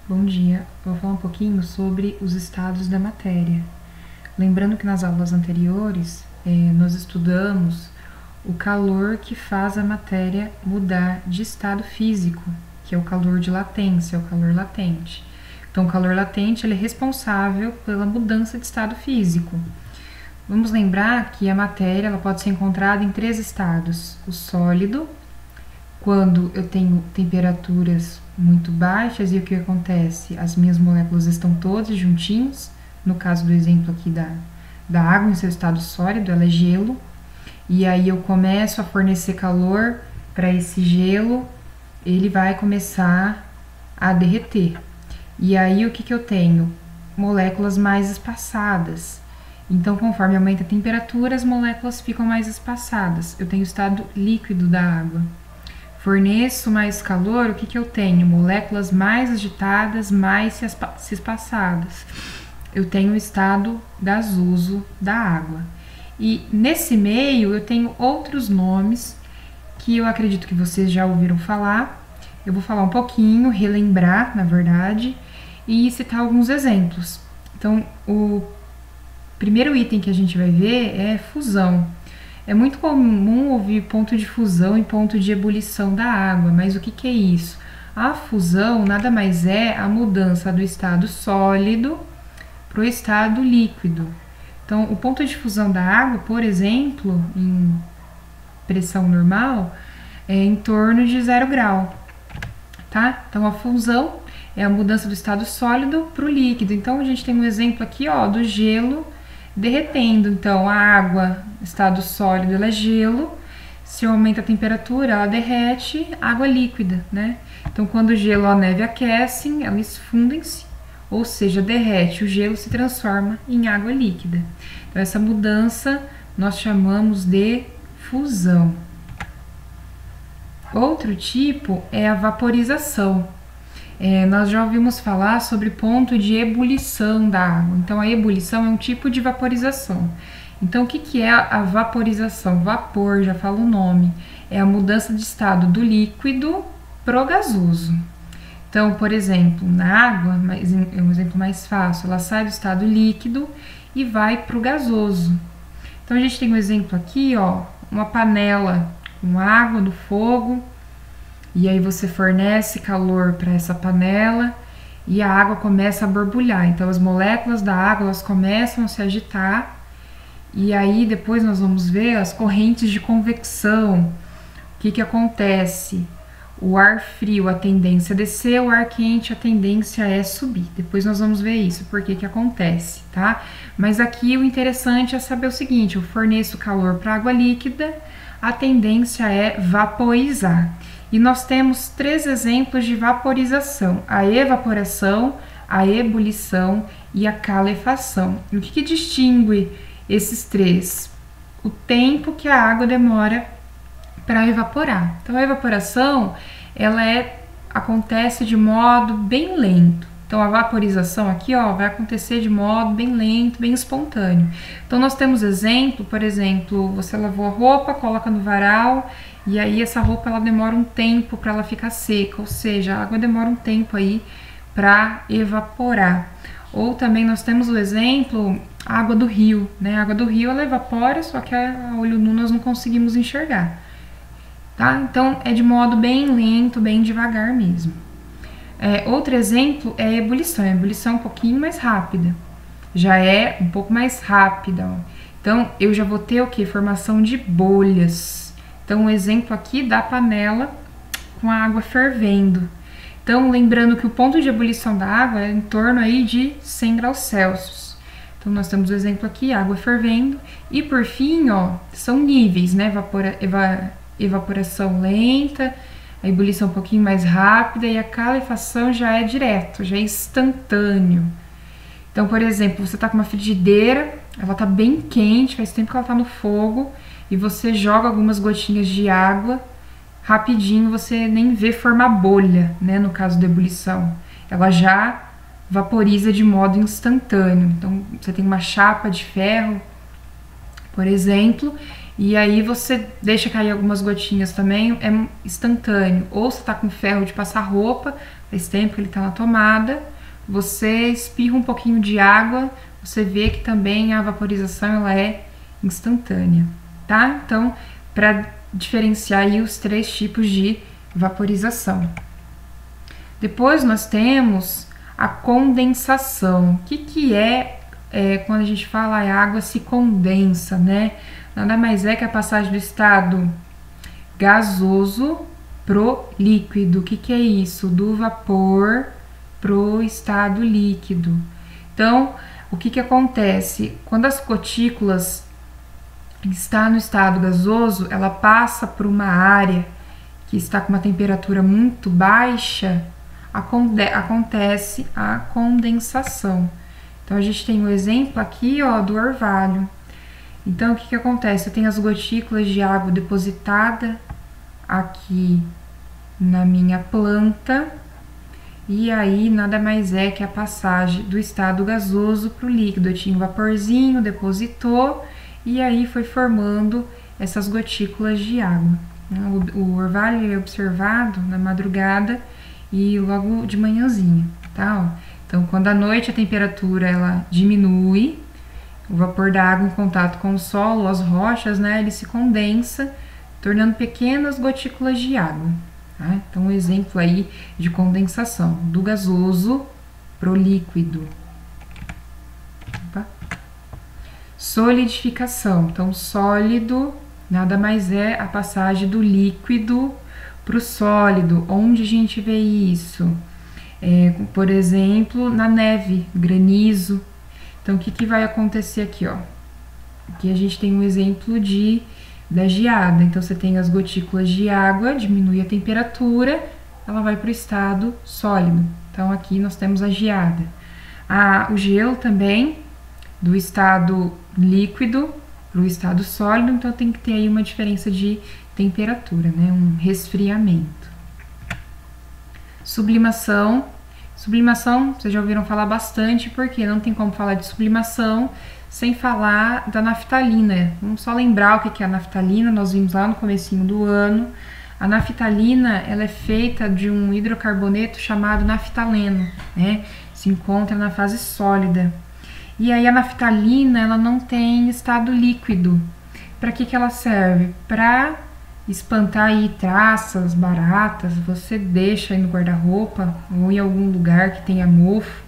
Bom dia, eu vou falar um pouquinho sobre os estados da matéria. Lembrando que nas aulas anteriores nós estudamos o calor que faz a matéria mudar de estado físico, que é o calor de latência, é o calor latente. Então, o calor latente ele é responsável pela mudança de estado físico. Vamos lembrar que a matéria ela pode ser encontrada em 3 estados: o sólido, quando eu tenho temperaturas muito baixas, e o que acontece? As minhas moléculas estão todas juntinhas. No caso do exemplo aqui da água em seu estado sólido, ela é gelo, e aí eu começo a fornecer calor para esse gelo, ele vai começar a derreter. E aí o que eu tenho? Moléculas mais espaçadas. Então, conforme aumenta a temperatura, as moléculas ficam mais espaçadas. Eu tenho o estado líquido da água. Forneço mais calor, o que eu tenho? Moléculas mais agitadas, mais espaçadas. Eu tenho o estado gasoso da água. E nesse meio eu tenho outros nomes que eu acredito que vocês já ouviram falar. Eu vou falar um pouquinho, relembrar, na verdade, e citar alguns exemplos. Então, o primeiro item que a gente vai ver é fusão. É muito comum ouvir ponto de fusão e ponto de ebulição da água, mas o que é isso? A fusão nada mais é a mudança do estado sólido para o estado líquido. Então, o ponto de fusão da água, por exemplo, em pressão normal, é em torno de 0 grau, tá? Então, a fusão é a mudança do estado sólido para o líquido. Então, a gente tem um exemplo aqui, ó, do gelo derretendo. Então, a água, estado sólido, ela é gelo. Se aumenta a temperatura, ela derrete, água líquida, né? Então, quando o gelo ou a neve aquecem, elas fundem-se, ou seja, derrete, o gelo se transforma em água líquida. Então, essa mudança nós chamamos de fusão. Outro tipo é a vaporização. Nós já ouvimos falar sobre ponto de ebulição da água. Então, a ebulição é um tipo de vaporização. Então, o que é a vaporização? Vapor, já fala o nome, é a mudança de estado do líquido pro gasoso. Então, por exemplo, na água, é um exemplo mais fácil, ela sai do estado líquido e vai pro gasoso. Então, a gente tem um exemplo aqui, ó, uma panela com água no fogo, e aí você fornece calor para essa panela e a água começa a borbulhar. Então, as moléculas da água elas começam a se agitar, e aí depois nós vamos ver as correntes de convecção. O que acontece? O ar frio, a tendência é descer, o ar quente, a tendência é subir. Depois nós vamos ver isso, por que acontece, tá? Mas aqui o interessante é saber o seguinte: eu forneço calor para água líquida, a tendência é vaporizar. E nós temos 3 exemplos de vaporização: a evaporação, a ebulição e a calefação. E o que distingue esses 3? O tempo que a água demora para evaporar. Então, a evaporação ela acontece de modo bem lento. Então, a vaporização aqui, ó, vai acontecer de modo bem lento, bem espontâneo. Então, nós temos exemplo, por exemplo, você lavou a roupa, coloca no varal, e aí essa roupa ela demora um tempo para ela ficar seca, ou seja, a água demora um tempo aí para evaporar. Ou também nós temos o exemplo, a água do rio, né? A água do rio ela evapora, só que a olho nu nós não conseguimos enxergar, tá? Então, é de modo bem lento, bem devagar mesmo. Outro exemplo é a ebulição. A ebulição é um pouquinho mais rápida, já é um pouco mais rápida, ó. Então, eu já vou ter o que? Formação de bolhas. Então, um exemplo aqui da panela com a água fervendo. Então, lembrando que o ponto de ebulição da água é em torno aí de 100 graus Celsius. Então, nós temos o exemplo aqui, água fervendo. E por fim, ó, são níveis, né? Evaporação lenta, a ebulição um pouquinho mais rápida e a calefação já é direto, já é instantâneo. Então, por exemplo, você tá com uma frigideira, ela tá bem quente, faz tempo que ela tá no fogo, e você joga algumas gotinhas de água, rapidinho você nem vê formar bolha, né, no caso da ebulição. Ela já vaporiza de modo instantâneo. Então, você tem uma chapa de ferro, por exemplo, E aí você deixa cair algumas gotinhas também, é instantâneo. Ou você tá com ferro de passar roupa, faz tempo que ele tá na tomada, você espirra um pouquinho de água, você vê que também a vaporização ela é instantânea, tá? Então, para diferenciar aí os 3 tipos de vaporização. Depois nós temos a condensação. O que é quando a gente fala a água se condensa, né? Nada mais é que a passagem do estado gasoso pro líquido. O que é isso? Do vapor pro estado líquido. Então, o que acontece? Quando as gotículas estão no estado gasoso, ela passa por uma área que está com uma temperatura muito baixa, acontece a condensação. Então, a gente tem um exemplo aqui, ó, do orvalho. Então, o que acontece? Eu tenho as gotículas de água depositada aqui na minha planta, e aí nada mais é que a passagem do estado gasoso para o líquido. Eu tinha um vaporzinho, depositou, e aí foi formando essas gotículas de água. O orvalho é observado na madrugada e logo de manhãzinha, tá? Então, quando à noite a temperatura ela diminui, o vapor da água em contato com o solo, as rochas, né, ele se condensa, tornando pequenas gotículas de água. Tá? Então, um exemplo aí de condensação, do gasoso pro líquido. Opa. Solidificação. Então, sólido nada mais é a passagem do líquido pro sólido. Onde a gente vê isso? Por exemplo, na neve, granizo. Então, o que vai acontecer aqui, ó? Aqui a gente tem um exemplo da geada. Então, você tem as gotículas de água, diminui a temperatura, ela vai para o estado sólido. Então, aqui nós temos a geada. O gelo também, do estado líquido para o estado sólido, então tem que ter aí uma diferença de temperatura, né? Um resfriamento. Sublimação. Sublimação, vocês já ouviram falar bastante, porque não tem como falar de sublimação sem falar da naftalina. Vamos só lembrar o que é a naftalina, nós vimos lá no comecinho do ano. A naftalina, ela é feita de um hidrocarboneto chamado naftaleno, né? Se encontra na fase sólida. E aí a naftalina, ela não tem estado líquido. Para que ela serve? Para espantar aí traças, baratas, você deixa aí no guarda-roupa ou em algum lugar que tenha mofo,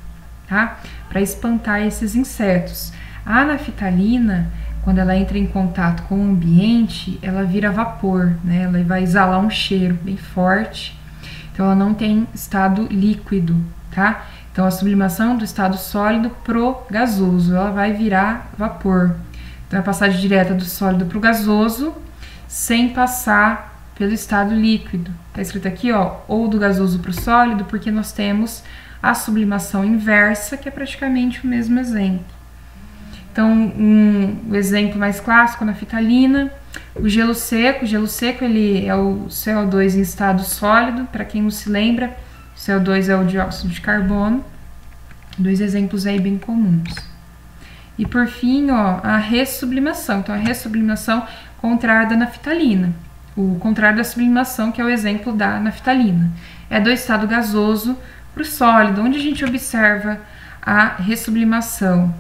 tá? Para espantar esses insetos. A naftalina, quando ela entra em contato com o ambiente, ela vira vapor, né? Ela vai exalar um cheiro bem forte. Então ela não tem estado líquido, tá? Então a sublimação do estado sólido pro gasoso, ela vai virar vapor. Então a passagem direta do sólido pro gasoso, sem passar pelo estado líquido. Tá escrito aqui, ó, ou do gasoso para o sólido, porque nós temos a sublimação inversa, que é praticamente o mesmo exemplo. Então, o exemplo mais clássico, a naftalina, o gelo seco. O gelo seco, ele é o CO2 em estado sólido. Para quem não se lembra, o CO2 é o dióxido de carbono. 2 exemplos aí bem comuns. E por fim, ó, a ressublimação. Então, a ressublimação contrária da naftalina. O contrário da sublimação, que é o exemplo da naftalina. É do estado gasoso para o sólido, onde a gente observa a ressublimação.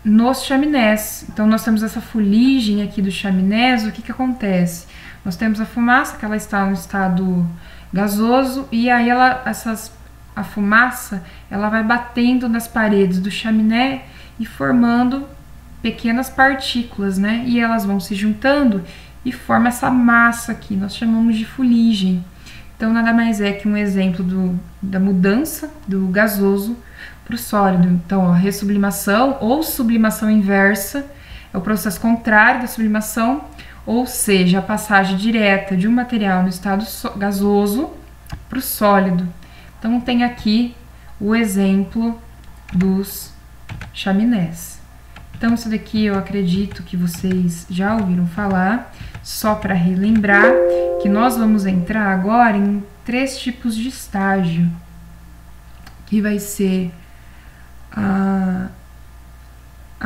Nos chaminés. Então, nós temos essa fuligem aqui do chaminés. O que acontece? Nós temos a fumaça, que ela está no estado gasoso, e aí a fumaça ela vai batendo nas paredes do chaminé e formando pequenas partículas, né? E elas vão se juntando e forma essa massa aqui, nós chamamos de fuligem. Então, nada mais é que um exemplo da mudança do gasoso para o sólido. Então, a ressublimação ou sublimação inversa é o processo contrário da sublimação, ou seja, a passagem direta de um material no estado gasoso para o sólido. Então, tem aqui o exemplo dos chaminés. Então, isso daqui eu acredito que vocês já ouviram falar. Só para relembrar que nós vamos entrar agora em 3 tipos de estágio, que vai ser a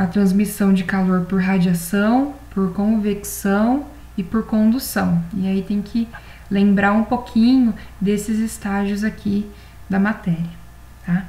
transmissão de calor por radiação, por convecção e por condução. E aí tem que lembrar um pouquinho desses estágios aqui da matéria, tá?